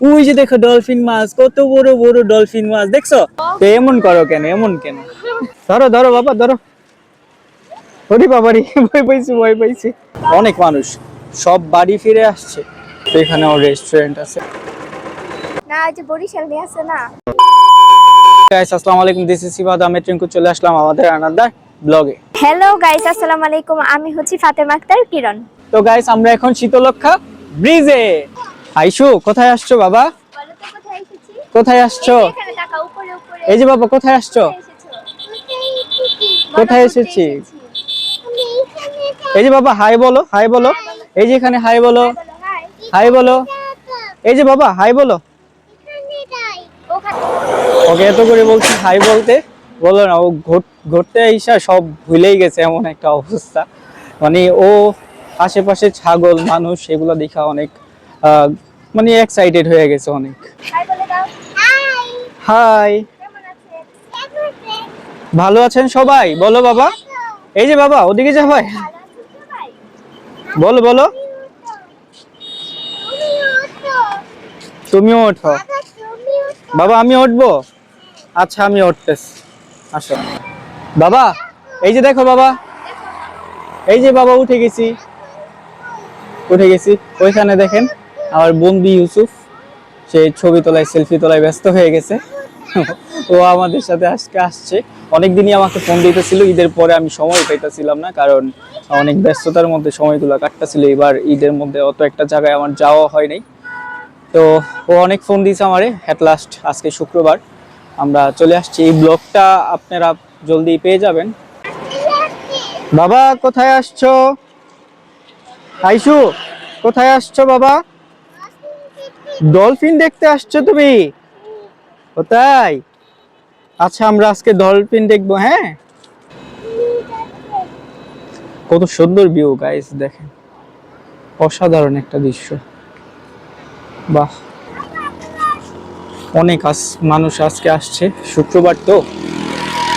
ওই যে দেখো ডলফিন মাছ, কত বড় বড় ডলফিন মাছ দেখছো? তো এমন করো কেন, এমন কেন? ধরো ধরো বাবা ধরো। ওরে বাবারি, ভয় পাইছি ভয় পাইছি। অনেক মানুষ সব বাড়ি ফিরে আসছে। তো এখানে ওর রেস্টুরেন্ট আছে। না, ওই যে বরিশাল নিয়ে আছে না। গাইস আসসালামু আলাইকুম, দিস ইজ সিবাদ আহমেদ টিঙ্কু, চলে আসলাম আমাদের আনাদার ব্লগে। হ্যালো গাইস, আসসালামু আলাইকুম। আমি হচ্ছি ফাতেমা আক্তার কিরণ। তো গাইস আমরা এখন শীতলক্ষা ব্রিজে। আইসু কোথায় আসছো বাবা? বলো তো কোথায় এসেছি? কোথায় আসছো? এখানে তাকাও, উপরে উপরে। এই যে বাবা কোথায় আসছো? কোথায় এসেছি? এই যে বাবা হাই বলো, হাই বলো। এই যে এখানে হাই বলো, হাই বলো। এই যে বাবা হাই বলো। ওকে এত করে বলছি হাই বলতে, বলো না। ও ঘুরতে আইসা সব ভুলেই গেছে, এমন একটা অবস্থা। মানে ও আশেপাশে ছাগল মানুষ এগুলো দেখা অনেক আহ, মানে এক্সাইটেড হয়ে গেছে অনেক। হাই, ভালো আছেন সবাই? বলো বাবা। এই যে বাবা ওদিকে যা ভাই, বলো বলো। তুমিও ওঠো বাবা, আমি উঠবো। আচ্ছা আমি উঠতেছি, আসো বাবা। এই যে দেখো বাবা, এই যে বাবা উঠে গেছি, উঠে গেছি। ওইখানে দেখেন আমার বন্ধু ইউসুফ, সে ছবি তোলায় সেলফি তোলায় ব্যস্ত হয়ে গেছে। ও আমাদের সাথে আজকে আসছে। অনেকদিনই আমাকে ফোন দিতেছিল, ঈদের পরে আমি সময় পাইতেছিলাম না, কারণ অনেক ব্যস্ততার মধ্যে সময়গুলো কাটতেছিল। এবার ঈদের মধ্যে অত একটা জায়গায় আমার যাওয়া হয় নাই। তো ও অনেক ফোন দিয়েছে আমারে। এট লাস্ট আজকে শুক্রবার আমরা চলে আসছি। এই ব্লগটা আপনারা জলদি পেয়ে যাবেন। বাবা কোথায় আসছো? আইসু কোথায় আসছো বাবা? ডলফিন দেখতে আসছো তুমি? কোথায়? আচ্ছা আমরা আজকে ডলফিন দেখবো। হ্যাঁ, কত সুন্দর ভিউ গাইস, দেখেন অসাধারণ একটা দৃশ্য। বাহ, অনেক মানুষ আজকে আসছে, শুক্রবার তো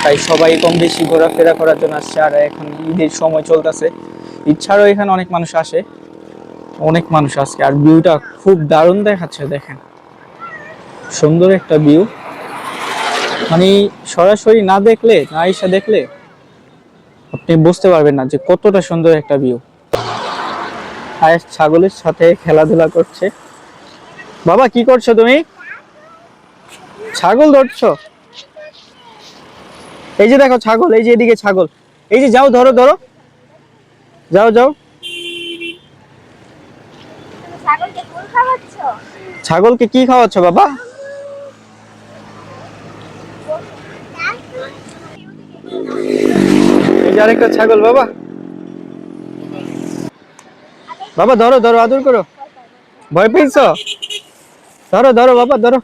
তাই সবাই কম বেশি ঘোরাফেরা করার জন্য আসছে। আর এখন ঈদের সময় চলতেছে, ইচ্ছারও এখানে অনেক মানুষ আসে, অনেক মানুষ আজকে। আর ভিউটা খুব দারুণ দেখাচ্ছে, দেখেন সুন্দর একটা ভিউ। মানে সরাসরি না দেখলে, না এসে দেখলে আপনি বুঝতে পারবেন না যে কতটা সুন্দর একটা ভিউ। আয়েশ ছাগলের সাথে খেলাধুলা করছে। বাবা কি করছো তুমি? ছাগল ধরছো? এই যে দেখো ছাগল, এই যে এদিকে ছাগল। এই যে যাও ধরো ধরো, যাও যাও। ছাগলকে ফুল খাওয়াচ্ছ? ছাগলকে কি খাওয়াচ্ছ বাবা? এই যে আরেকটা ছাগল বাবা। বাবা ধরো ধরো, আদর করো। ভয় পেয়েছো? ধরো ধরো বাবা ধরো।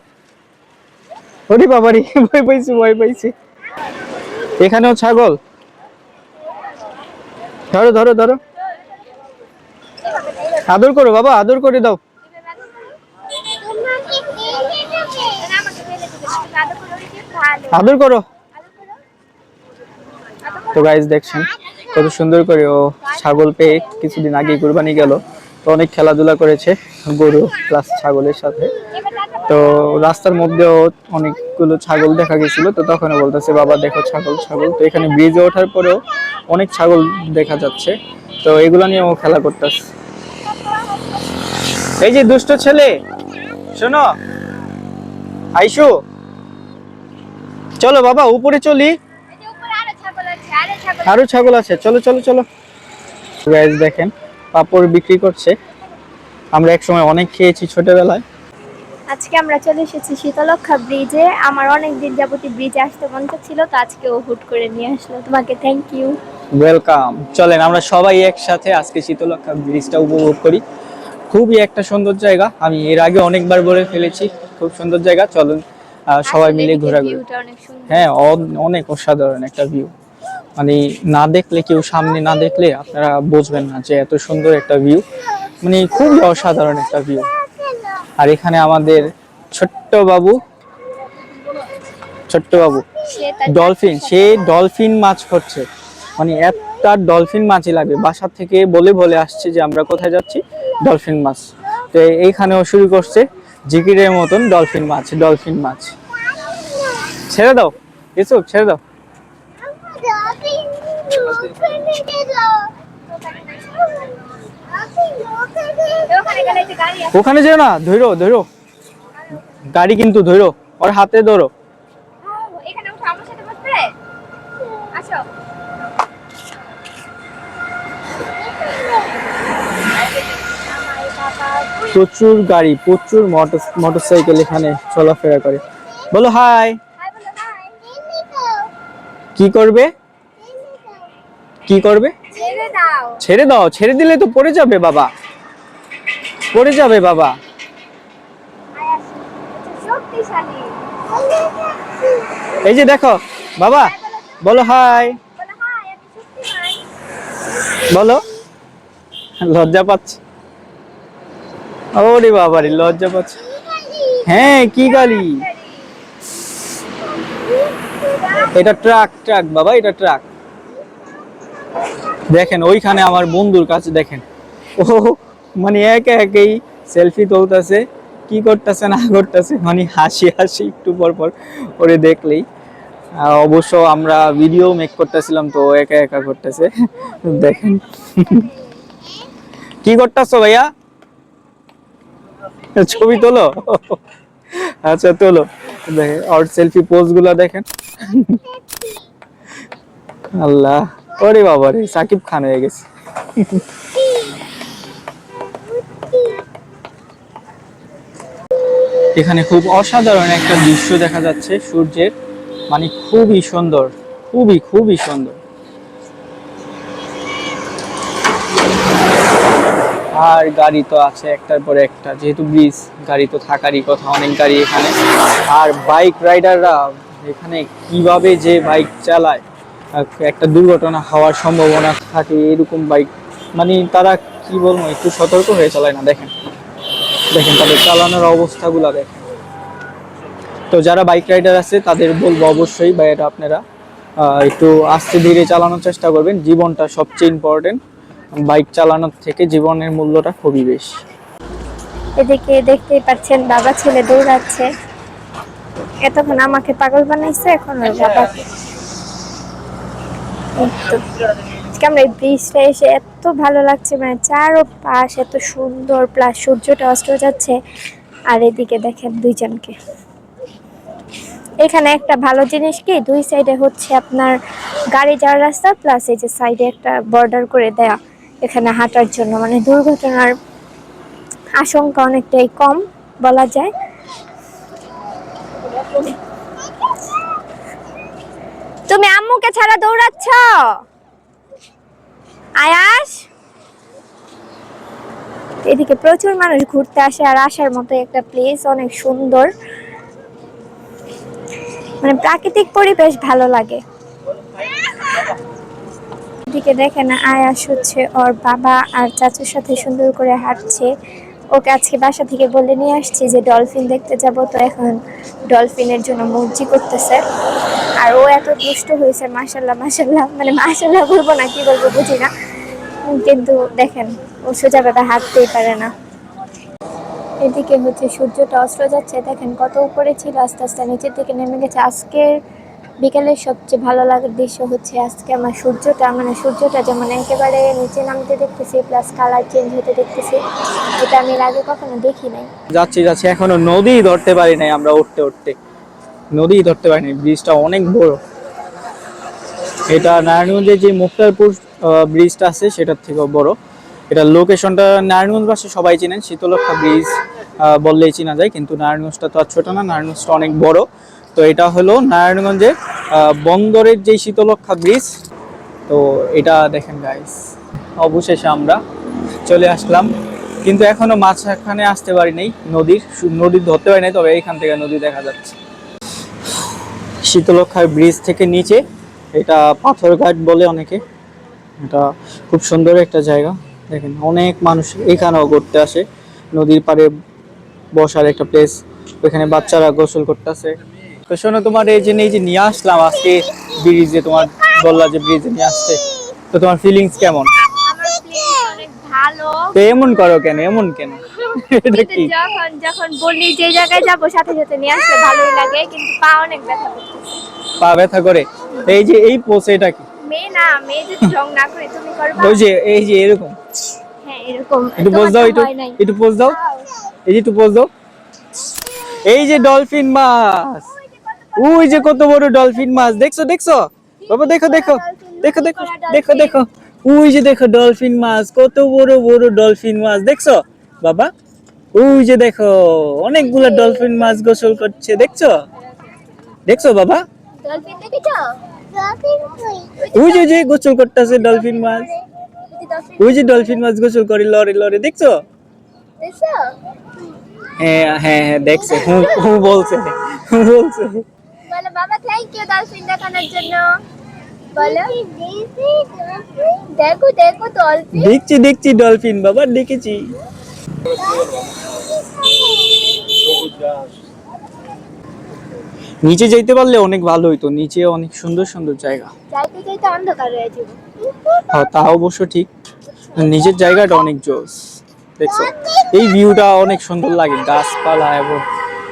ওরে বাবারি, ভয় পাইছি ভয় পাইছি। এখানেও ছাগল। ধরো ধরো ধরো, আদর করো বাবা, আদর করে দাও। আদর করো। তো গাইস দেখছেন কত সুন্দর করে ও ছাগল পেয়ে কিছুদিন আগে কুরবানি গেল। তো অনেক খেলাধুলা করেছে গরু প্লাস ছাগলের সাথে। তো রাস্তার মধ্যেও অনেকগুলো ছাগল দেখা গেছিল। তো তখন বলতেছে বাবা দেখো ছাগল ছাগল। তো এখানে ব্রিজে ওঠার পরেও অনেক ছাগল দেখা যাচ্ছে। তো এগুলো নিয়ে ও খেলা করতেছে। এই যে দুষ্ট ছেলে, শোনো আইসু, চলো বাবা উপরে চলি। আরো ছাগল আছে, চলো চলো চলো। গাইস দেখেন পাপড় বিক্রি করছে। আমরা একসময় অনেক খেয়েছি ছোটবেলায়। আজকে আমরা চলে এসেছি শীতলক্ষা ব্রিজে। আমার অনেক দিন যাবতীয় ব্রিজে আসতে মন ছিল, তো আজকে ও হুট করে নিয়ে আসলো। তোমাকে থ্যাংক ইউ। ওয়েলকাম। চলেন আমরা সবাই একসাথে আজকে শীতলক্ষা ব্রিজটা উপভোগ করি। খুবই একটা সুন্দর জায়গা, আমি এর আগে অনেকবার বলে ফেলেছি, খুব সুন্দর জায়গা। চলুন সবাই আসলে মিলে এদিকের ঘোরাঘুরি। ভিউটা অনেক সুন্দর। হ্যাঁ, অনেক অসাধারণ একটা ভিউ। মানে না দেখলে, কেউ সামনে না দেখলে আপনারা বুঝবেন না যে এত সুন্দর একটা ভিউ। মানে খুবই অসাধারণ একটা ভিউ। আর এখানে আমাদের ছোট্ট বাবু, ছোট্ট বাবু ডলফিন, সে ডলফিন মাছ করছে। মানে একটা ডলফিন মাছই লাগবে, বাসা থেকে বলে বলে আসছে যে আমরা কোথায় যাচ্ছি, ডলফিন মাছ। তো এইখানেও শুরু করছে। জিকিরের মতন ডলফিন মাছ, ডলফিন মাছ। ছেড়ে দাও ইউসুফ, ছেড়ে দাও। ওখানে যেও না, ধরো ধরো গাড়ি, কিন্তু ধরো ওর হাতে ধরো। এখানে উঠো, আমার সাথে বসবে, আসো। প্রচুর গাড়ি, প্রচুর মোটরসাইকেল এখানে চলাফেরা করে। বলো হাই। কি করবে, কি করবে? ছেড়ে দাও। ছেড়ে দাও, ছেড়ে দিলে তো পড়ে যাবে বাবা, পড়ে যাবে বাবা। শক্তিশালী। এই যে দেখো বাবা, বলো হাই, বলো। লজ্জা পাচ্ছে, ওরে বাবারে লজ্জা পাচ্ছে। হ্যাঁ কি গাড়ি? এটা ট্রাক, ট্রাক বাবা, এটা ট্রাক। দেখেন ওইখানে আমার বন্ধুর কাছে দেখেন, ও মানে একে একেই সেলফি তুলতেছে, কি করতেছে না করতেছে, মানে হাসি হাসি একটু পর পর ওরে দেখলেই। অবশ্য আমরা ভিডিও মেক করতেছিলাম তো একা একা করতেছে। দেখেন কি করতেছো ভাইয়া? ছবি তোলো, আচ্ছা তোলো। দেখেন আর সেলফি পোজ গুলা দেখেন। আল্লাহ, ওরে বাবা রে, সাকিব খান হয়ে গেছে। এখানে খুব অসাধারণ একটা দৃশ্য দেখা যাচ্ছে সূর্যের, মানে খুবই সুন্দর, খুবই খুবই সুন্দর। আর গাড়ি তো আছে একটার পর একটা, যেহেতু ব্রিজ, গাড়ি তো থাকারই কথা, অনেক গাড়ি এখানে। আর বাইক রাইডাররা এখানে কিভাবে যে বাইক চালায়, একটা দুর্ঘটনা হওয়ার সম্ভাবনা থাকে এরকম বাইক, মানে তারা কি বলবো, একটু সতর্ক হয়ে চালায় না। দেখেন দেখেন তাদের চালানোর অবস্থাগুলো দেখেন। তো যারা বাইক রাইডার আছে তাদের বলবো অবশ্যই ভাইয়েরা আপনারা একটু আস্তে ধীরে চালানোর চেষ্টা করবেন, জীবনটা সবচেয়ে ইম্পর্টেন্ট। বাইক চালানোর থেকে জীবনের মূল্যটা খুবই বেশি। এদিকে দেখতেই পাচ্ছেন বাবা ছেলে দৌড়াচ্ছে, এতক্ষণ আমাকে পাগল বানাইছে, এখন ওর বাবাকে। আজকে আমরা এই ব্রিজটা এসে এত ভালো লাগছে, মানে চারপাশ এত সুন্দর, প্লাস সূর্যটা অস্ত যাচ্ছে। আর এদিকে দেখেন দুইজনকে। এখানে একটা ভালো জিনিস কি, দুই সাইডে হচ্ছে আপনার গাড়ি যাওয়ার রাস্তা, প্লাস এই যে সাইডে একটা বর্ডার করে দেয়া এখানে হাঁটার জন্য, মানে দুর্ঘটনার আশঙ্কা অনেকটাই কম বলা যায়। তুমি আম্মুকে ছাড়া দৌড়াচ্ছ আয়াস? এদিকে প্রচুর মানুষ ঘুরতে আসে, আর আসার মতো একটা প্লেস, অনেক সুন্দর, মানে প্রাকৃতিক পরিবেশ ভালো লাগে। এদিকে দেখেন আয়াস হচ্ছে ওর বাবা আর চাচুর সাথে সুন্দর করে হাঁটছে। ওকে আজকে বাসা থেকে বলে নিয়ে আসছি যে ডলফিন দেখতে যাব, তো এখন ডলফিনের জন্য মর্জি করতেছে। আর ও এত দুষ্ট হয়েছে, মাশাল্লাহ মাশাল্লাহ, মানে মাশাল্লাহ বলবো না কি বলবো বুঝি না, কিন্তু দেখেন ও সোজাভাবে হাঁটতেই পারে না। এদিকে হচ্ছে সূর্যটা অস্ত যাচ্ছে, দেখেন কত উপরে ছিল, আস্তে আস্তে নিচের দিকে নেমে গেছে। আজকের বিকেলের সবচেয়ে ভালো লাগার দৃশ্য হচ্ছে আজকে আমার সূর্যটা, মানে সূর্যটা যেমন একেবারে নিচে নামতে দেখতেছি, প্লাস কালার চেঞ্জ হতে দেখতেছি, এটা আমি এর আগে কখনো দেখি নাই। যাচ্ছি যাচ্ছি, এখনো নদী ধরতে পারি নাই আমরা, উঠতে উঠতে নদী ধরতে পারিনি। ব্রিজটা অনেক বড়, এটা নারায়ণগঞ্জের যে মুক্তারপুর ব্রিজটা আছে সেটার থেকেও বড়। এটা লোকেশনটা নারায়ণগঞ্জবাসী সবাই চিনেন, শীতলক্ষ্যা ব্রিজ বললেই চেনা যায়, কিন্তু নারায়ণগঞ্জটা তো আর ছোট না, নারায়ণগঞ্জটা অনেক বড়। তো এটা হলো নারায়ণগঞ্জের বন্দরের যে শীতলক্ষ্যা ব্রিজ। তো এটা দেখেন গাইস, অবশেষে আমরা চলে আসলাম, কিন্তু এখনো মাঝখানে আসতে পারি নাই, নদী ধরতে পারি নাই, তবে এইখান থেকে নদী দেখা যাচ্ছে। শীতলক্ষ্যার ব্রিজ থেকে নিচে এটা পাথরঘাট বলে অনেকে, এটা খুব সুন্দর একটা জায়গা। দেখেন অনেক মানুষ এখানেও ঘুরতে আসে, নদীর পাড়ে বসার একটা প্লেস, ওইখানে বাচ্চারা গোসল করতেছে। তো শোনো, তোমার এই যে নিয়ে আসলাম আজকে ব্রিজে, তোমার বললা যে ব্রিজে নিয়ে আসতে, তো তোমার ফিলিংস কেমন? আমার ফিলিংস অনেক ভালো। তো এমন করো কেন, এমন কেন? এটা কিন্তু কি যখন যখন বলি যে জায়গায় যাবো সাথে সাথে নিয়ে আসতে ভালোই লাগে, কিন্তু পা অনেক ব্যথা করতেছে। পা ব্যথা করে? এই যে এই পোজ, এটা কি? মেয়ে না, মেয়ে যদি রং না করে তুমি করবা? ওই যে এই যে এরকম, হ্যাঁ এরকম। একটু পোজ তোমার দাও, তো একটু হয় নাই। একটু পোজ দাও, এই যে একটু পোজ দাও। এই যে ডলফিন মাছ, ওই যে কত বড় ডলফিন মাছ, দেখছো দেখছো বাবা? দেখো দেখো দেখো দেখো দেখো দেখো, ওই যে দেখো ডলফিন মাছ, কত বড় বড় ডলফিন মাছ, দেখছো বাবা? ওই যে দেখো অনেকগুলা ডলফিন মাছ গোসল করছে, দেখছো দেখছো বাবা? ডলফিন দেখেছো? ডলফিন কই? ওই যে গোসল করতেছে ডলফিন মাছ, ওই যে ডলফিন মাছ গোসল করে লরে লরে, দেখছো? দেখছো? হ্যাঁ হ্যাঁ হ্যাঁ দেখছে, হু হু বলছে, হু বলছে। বলো বাবা থ্যাংক ইউ ডলফিন দেখানোর জন্য। বলো দেখো দেখো ডলফিন। দেখছি দেখছি ডলফিন বাবা, দেখেছি। নিচে যাইতে পারলে অনেক ভালো হইতো, নিচে অনেক সুন্দর সুন্দর জায়গা। যাইতে যাইতে অন্ধকার হয়ে যাবে। হ্যাঁ তা অবশ্য ঠিক, নিচের জায়গাটা অনেক জোস। দেখছো এই ভিউটা অনেক সুন্দর লাগে, গাছপালা এবং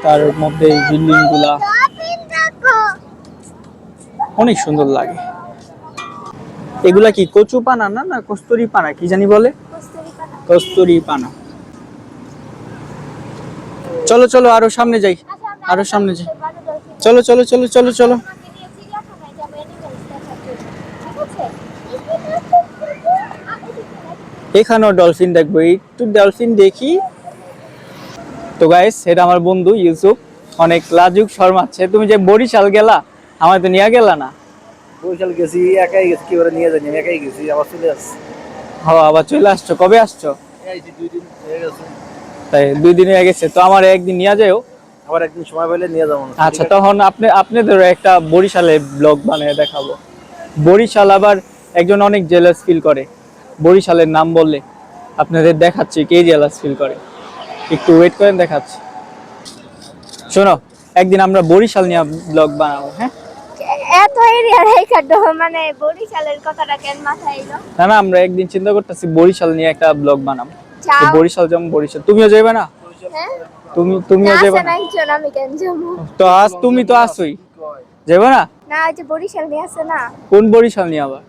তার মধ্যে এই বিল্ডিং গুলা অনেক সুন্দর লাগে। এগুলা কি কচু পানা না না কস্তুরি পানা কি জানি বলে, কস্তুরি পানা। চলো চলো আরো সামনে যাই, আরো সামনে যাই, চলো চলো চলো চলো চলো। এখানেও ডলফিন দেখবো, একটু ডলফিন দেখি। তো গাইস এটা আমার বন্ধু ইউসুফ, অনেক লাজুক শর্মাচ্ছে। তুমি যে বরিশাল গেলা, আমার তো নিয়ে গেলা না। বরিশাল গেছি, একাই গেছি, কি করে নিয়ে জানি, আমি একাই গেছি, আবার চলে আসছি। হ্যাঁ আবার চলে আসছো, কবে আসছো? এই যে 2 দিন হয়ে গেছে। তাই 2 দিন হয়ে গেছে, তো আমার একদিন নিয়ে যাও। আবার একদিন সময় পেলে নিয়ে যাবো না। আচ্ছা তখন আপনাদের একটা বরিশালে ব্লগ বানিয়ে দেখাবো। বরিশাল আবার একজন অনেক জেলাস ফিল করে বরিশালের নাম বললে, আপনাদের দেখাচ্ছি কে জেলাস ফিল করে, একটু ওয়েট করেন দেখাচ্ছি। শোনো একদিন আমরা বরিশাল নিয়ে ব্লগ বানাবো, হ্যাঁ? এত এরিয়া রেখা মানে বরিশালের কথাটা কেন মাথায় এলো? না না আমরা একদিন চিন্তা করতেছি বরিশাল নিয়ে একটা ব্লগ বানাবো। তো যাও। বরিশাল যাবো, বরিশাল তুমিও যাবে না? হ্যাঁ তুমিও যাবে না না? একজন, আমি কেন যাবো? তো আজ তুমি তো আসোই, যাবে না? না ওই যে বরিশাল নিয়ে আছে না, কোন বরিশাল নিয়ে আবার?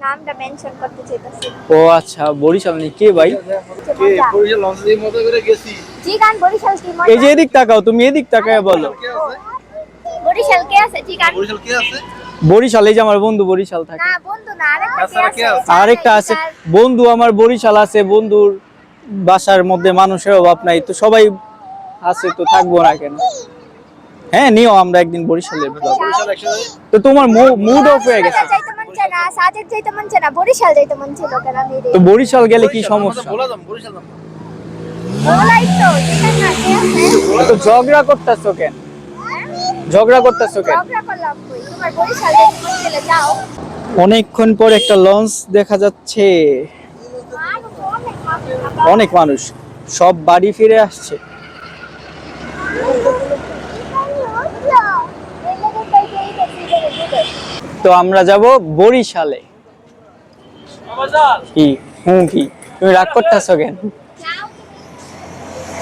নামটা মেনশন করতে চাইতাছি। ও আচ্ছা বরিশাল নিয়ে কে ভাই? কে বরিশাল লঞ্চ দিয়ে মতো করে গেছি। জি গান বরিশাল কি মজা। এই যে এদিক তাকাও, তুমি এদিক তাকায় বলো। কে আছে? বরিশাল কে আছে জি গান? বরিশাল কে আছে? বরিশাল, এই যে আমার বন্ধু বরিশাল থাকে। না বন্ধু না, আরেকটা তাছাড়া কে কে আছে? আছে? আরেকটা আছে বন্ধু আমার বরিশাল আছে, বন্ধুর বাসার মধ্যে মানুষের অভাব নাই, তো সবাই আছে, তো থাকবো না কেন? হ্যাঁ নিও আমরা একদিন বরিশালের ব্লগ। বরিশাল একসাথে। তো তোমার মুড অফ হয়ে গেছে, যাইতে মন চায় না, সাজেক যাইতে মন চায় না, বরিশাল যাইতে মন ছিল কেন আমি রে? তো বরিশাল গেলে কি বরিশাল, সমস্যা? আমরা বলা যাম, বরিশাল যাম। বলাই তো যেখানে না কে আছে? তো ঝগড়া করতেছো কেন, ঝগড়া করতেছো কেন? ঝগড়া করলাম কই? তোমার বরিশাল যাইতে মন চাইলে যাও। অনেকক্ষণ পর একটা লঞ্চ দেখা যাচ্ছে, অনেক মানুষ, সব বাড়ি ফিরে আসছে। তো আমরা যাব বরিশালে। কি কি তুমি রাগ করতেছো কেন?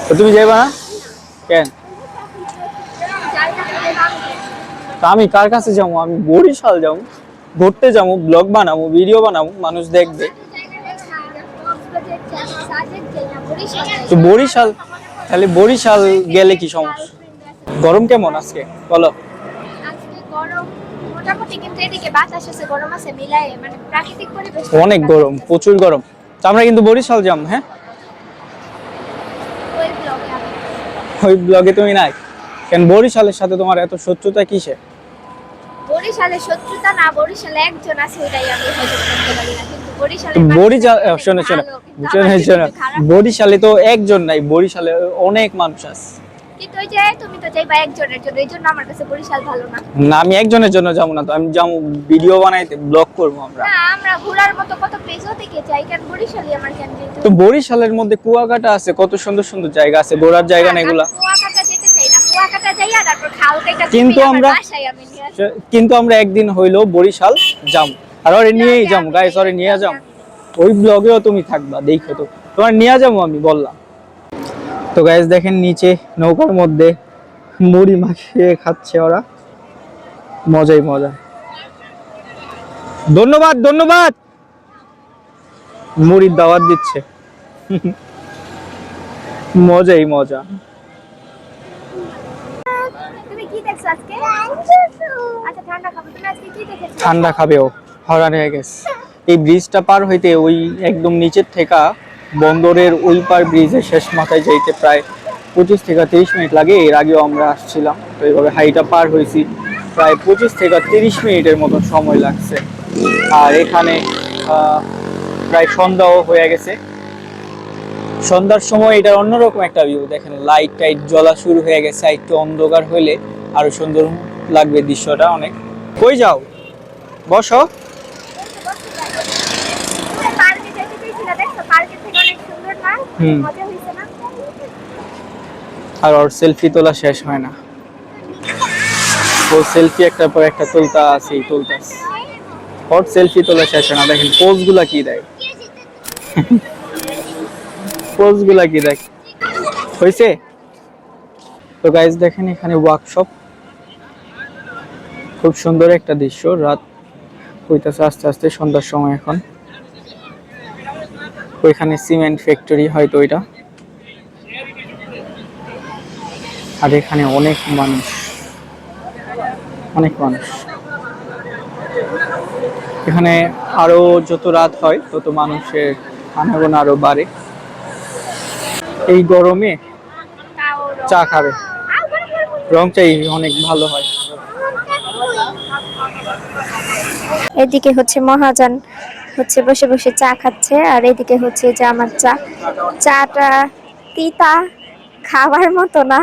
তো তুমি যাইবা না কেন? তো আমি কার কাছে যাবো? আমি বরিশাল যাবো, ঘুরতে যাবো, ব্লগ বানাবো, ভিডিও বানাবো, মানুষ দেখবে। তো বরিশাল, তাহলে বরিশাল গেলে কি সমস্যা? গরম কেমন আজকে বলো? আজকে গরম মোটামুটি, কিন্তু এদিকে বাতাস আছে, গরম আছে মিলায়ে, মানে প্রাকৃতিক পরিবেশ। অনেক গরম, প্রচুর গরম। তো আমরা কিন্তু বরিশাল যাবো, হ্যাঁ? ওই ব্লগে আমি ওই ব্লগে তুমি নাই কেন? বরিশালের সাথে তোমার এত শত্রুতা কিসে? বরিশালের শত্রুতা না, বরিশালে একজন আছে ওটাই আমি হজম করতে পারি না, কিন্তু বরিশালে তো বরিশাল শোনো শোনো শোনো শোনো, বরিশালে তো একজন নাই, বরিশালে অনেক মানুষ আছে। কিন্তু ওই যে তুমি তো যাইবা একজনের জন্য, এই জন্য আমার কাছে বরিশাল ভালো না। না আমি একজনের জন্য যাবো না, তো আমি যাবো ভিডিও বানাইতে, ব্লগ করবো আমরা। না আমরা ঘোরার মতো কত প্লেসও থেকে যাই, কেন বরিশালই আমার কেন যেতে? তো বরিশালের মধ্যে কুয়াকাটা আছে, কত সুন্দর সুন্দর জায়গা আছে, ঘোরার জায়গা না এগুলা। কুয়াকাটা যেতে চাই না, কুয়াকাটা যাইয়া তারপর খালটা কিন্তু কিন্তু আমরা একদিন হইলো বরিশাল যাম, আর ওরে নিয়েই যাবো গাইস, ওরে নিয়ে যাবো। ওই ব্লগেও তুমি থাকবা, দেখো তো তোমার নিয়ে যাবো আমি বললাম। তো গাইস দেখেন নিচে নৌকার মধ্যে মুড়ি মাখিয়ে খাচ্ছে ওরা, মজাই মজা। ধন্যবাদ ধন্যবাদ, মুড়ির দাওয়াত দিচ্ছে। মজাই মজা। তুমি কি দেখছো আজকে? আচ্ছা ঠান্ডা খাবো, তুমি আজকে কি দেখেছো? ঠান্ডা খাবেও, হরান হয়ে গেছে। এই ব্রিজটা পার হইতে ওই একদম নিচের থেকে বন্দরের ওই পার ব্রিজের শেষ মাথায় যাইতে প্রায় 25 থেকে 30 মিনিট লাগে। এর আগেও আমরা আসছিলাম, তো এইভাবে হাইটা পার হয়েছি, প্রায় 25 থেকে 30 মিনিটের মতো সময় লাগছে। আর এখানে প্রায় সন্ধ্যাও হয়ে গেছে। সন্ধ্যার সময় এটার অন্যরকম একটা ভিউ দেখেন, লাইট টাইট জ্বলা শুরু হয়ে গেছে। একটু অন্ধকার হইলে আরো সুন্দর লাগবে দৃশ্যটা অনেক। কই যাও, বসো। পার্কে যেতে চেয়েছিলা, দেখছো পার্কে থেকে অনেক সুন্দর না? হুম। মজা হয়েছে না? আর ওর সেলফি তোলা শেষ হয় না, ও সেলফি একটার পর একটা তুলতা আছে, তুলতা আছে। ওর সেলফি তোলা শেষ হয় না। দেখেন পোজ গুলা কি দেয়, পোজ গুলা কি দেখ হয়েছে। তো গাইজ দেখেন এখানে ওয়ার্কশপ, খুব সুন্দর একটা দৃশ্য। রাত হইতেছে আস্তে আস্তে, সন্ধ্যার সময় এখন। ওইখানে সিমেন্ট ফ্যাক্টরি হয়তো এটা। আর এখানে অনেক মানুষ, অনেক মানুষ। এখানে আরো যত রাত হয় তত মানুষের আনাগোনা আরো বাড়ে। এই গরমে চা খাবে, রং চাই অনেক ভালো হয়। এদিকে হচ্ছে মহাজন হচ্ছে বসে বসে চা খাচ্ছে, আর এদিকে হচ্ছে যে আমার চাটা তিতা, খাবার মতো না।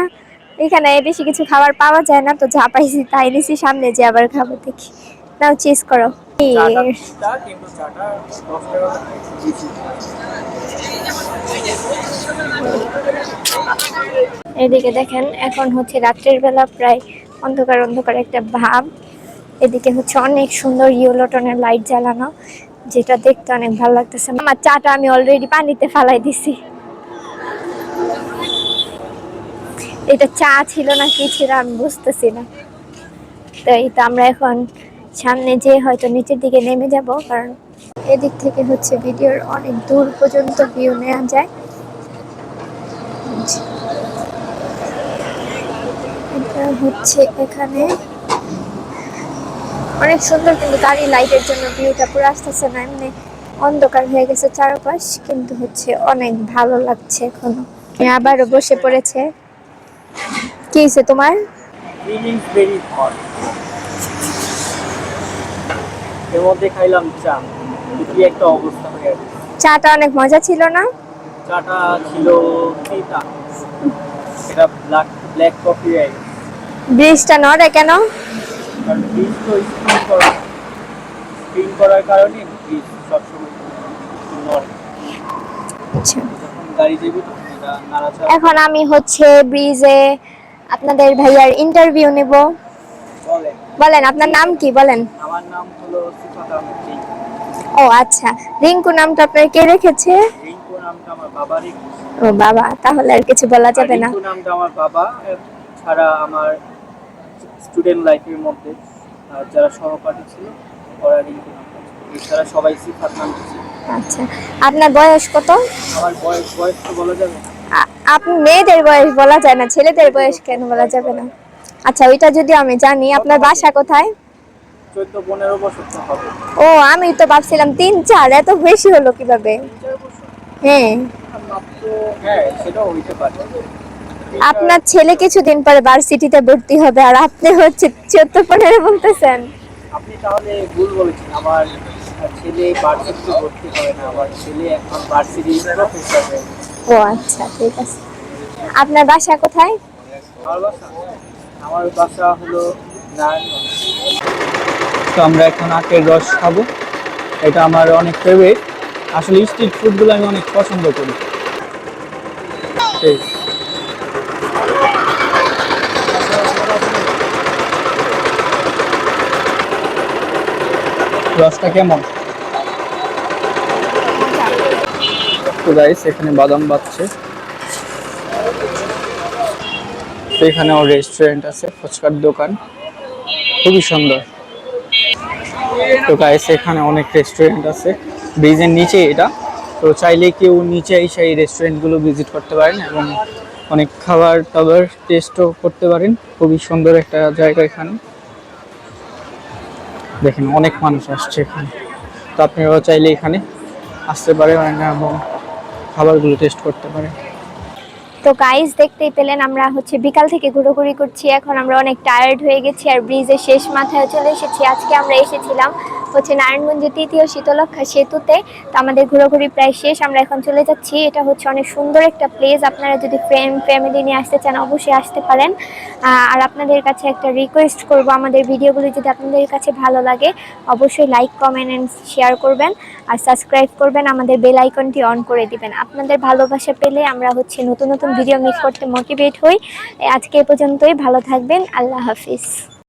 এখানে বেশি কিছু খাবার পাওয়া যায় না, তো যা পাইছি তাই নিছি, সামনে যে আবার খাবো দেখি। নাও চিজ করো। এদিকে দেখেন এখন হচ্ছে রাত্রের বেলা, প্রায় অন্ধকার অন্ধকার একটা ভাব। এদিকে হচ্ছে অনেক সুন্দর ইয়েলো টোনের লাইট জ্বালানো, যেটা দেখতে অনেক ভালো লাগতেছে। আমার চাটা আমি অলরেডি পানিতে ফালাই দিছি। এটা চা ছিল না কি ছিল আমি বুঝতেছি না। তো এই তো আমরা এখন সামনে যে হয়তো নিচের দিকে নেমে যাব, কারণ এদিক থেকে হচ্ছে ভিডিওর অনেক দূর পর্যন্ত ভিউ নেওয়া যায়। এটা হচ্ছে এখানে অনেক সুন্দর, কিন্তু গাড়ি লাইটের জন্য ভিউটা পুরো আসতেছে না, এমনি অন্ধকার হয়ে গেছে চারপাশ, কিন্তু হচ্ছে অনেক ভালো লাগছে এখনো। আবারও বসে পড়েছে। কি হয়েছে তোমার? Feelings very hot. এর মধ্যে খাইলাম চা, কি একটা অবস্থা হয়ে গেছে। চাটা অনেক মজা ছিল না? চাটা ছিল তিতা, এটা ব্ল্যাক ব্ল্যাক কফি। ব্রিজটা নড়ে কেন? কারণ ব্রিজ তো স্পিন করার কারণে ব্রিজ সবসময় নড়ে। আচ্ছা, যখন গাড়ি যাবে তখন এটা নাড়াচাড়া। এখন আমি হচ্ছে ব্রিজে আপনাদের ভাইয়ার ইন্টারভিউ নেব। বলেন। বলেন আপনার নাম কি বলেন? আমার নাম হলো সিফাত আহমেদ রিঙ্কু। ও আচ্ছা, রিঙ্কু নামটা আপনার কে রেখেছে? রিঙ্কু নামটা আমার বাবা রেখেছে। ও বাবা, তাহলে আর কিছু বলা যাবে না। রিঙ্কু নামটা আমার বাবা ছাড়া আমার স্টুডেন্ট লাইফের মধ্যে যারা সহপাঠী ছিল ওরা রিঙ্কু নামটা ছিল, এছাড়া সবাই সিফাত নাম ছিল। আচ্ছা, আপনার বয়স কত? আমার বয়স তো বলা যাবে না। আপনি মেয়েদের বয়স বলা যায় না, ছেলেদের বয়স কেন বলা যাবে না? আচ্ছা, ওইটা যদি আমি জানি। আপনার বাসা কোথায়? 14-15 বছর তো হবে। ও, আমি তো ভাবছিলাম 3-4, এত বেশি হলো কিভাবে? 3-4 বছর হ্যাঁ, মাত্র। হ্যাঁ, সেটাও হইতে পারে। আপনার ছেলে কিছুদিন পরে ভার্সিটিতে ভর্তি হবে, আর আপনি হচ্ছে 14-15 বলতেছেন। আপনি তাহলে ভুল বলেছেন। আমার ছেলে ভার্সিটিতে ভর্তি হবে না, আমার ছেলে এখন ভার্সিটির প্রফেসর হয়ে গেছে। ও আচ্ছা, ঠিক আছে। আপনার বাসা কোথায়? আমার বাসা হলো নারায়ণগঞ্জ। তো আমরা এখন আখের রস খাবো, এটা আমার অনেক ফেভারিট। আসলে স্ট্রিট ফুডগুলো আমি অনেক পছন্দ করি। ঠিক। রসটা কেমন? তো গাইস এখানে বাদাম বাজছে। তো এখানেও রেস্টুরেন্ট আছে, ফুচকার দোকান, খুবই সুন্দর। তো গাইস এখানে অনেক রেস্টুরেন্ট আছে, ব্রিজের নিচে এটা। তো চাইলে কেউ নিচে এসে এই রেস্টুরেন্টগুলো ভিজিট করতে পারেন এবং অনেক খাবার টাবার টেস্টও করতে পারেন। খুবই সুন্দর একটা জায়গা এখানে। দেখেন অনেক মানুষ আসছে এখানে, তো আপনারাও চাইলে এখানে আসতে পারেন এবং খাবারগুলো টেস্ট করতে পারেন। তো গাইস দেখতেই পেলেন আমরা বিকাল থেকে ঘোরাঘুরি করছি, এখন আমরা অনেক টায়ার্ড হয়ে গেছি আর ব্রিজের শেষ মাথায় চলে এসেছি। আজকে আমরা এসেছিলাম নারায়ণগঞ্জের ৩য় শীতলক্ষ্যা সেতুতে। তো আমাদের ঘোরাঘুরি প্রায় শেষ, আমরা এখন চলে যাচ্ছি। এটা অনেক সুন্দর একটা প্লেস, আপনারা যদি ফ্যামিলি নিয়ে আসতে চান অবশ্যই আসতে পারেন। আর আপনাদের কাছে একটা রিকোয়েস্ট করব, আমাদের ভিডিওগুলো যদি আপনাদের কাছে ভালো লাগে অবশ্যই লাইক কমেন্ট এন্ড শেয়ার করবেন আর সাবস্ক্রাইব করবেন, আমাদের বেল আইকনটি অন করে দিবেন। আপনাদের ভালোবাসা পেলে আমরা নতুন নতুন ভিডিও মেক করতে মোটিভেট হই। আজকে এ পর্যন্তই, ভালো থাকবেন, আল্লাহ হাফিজ।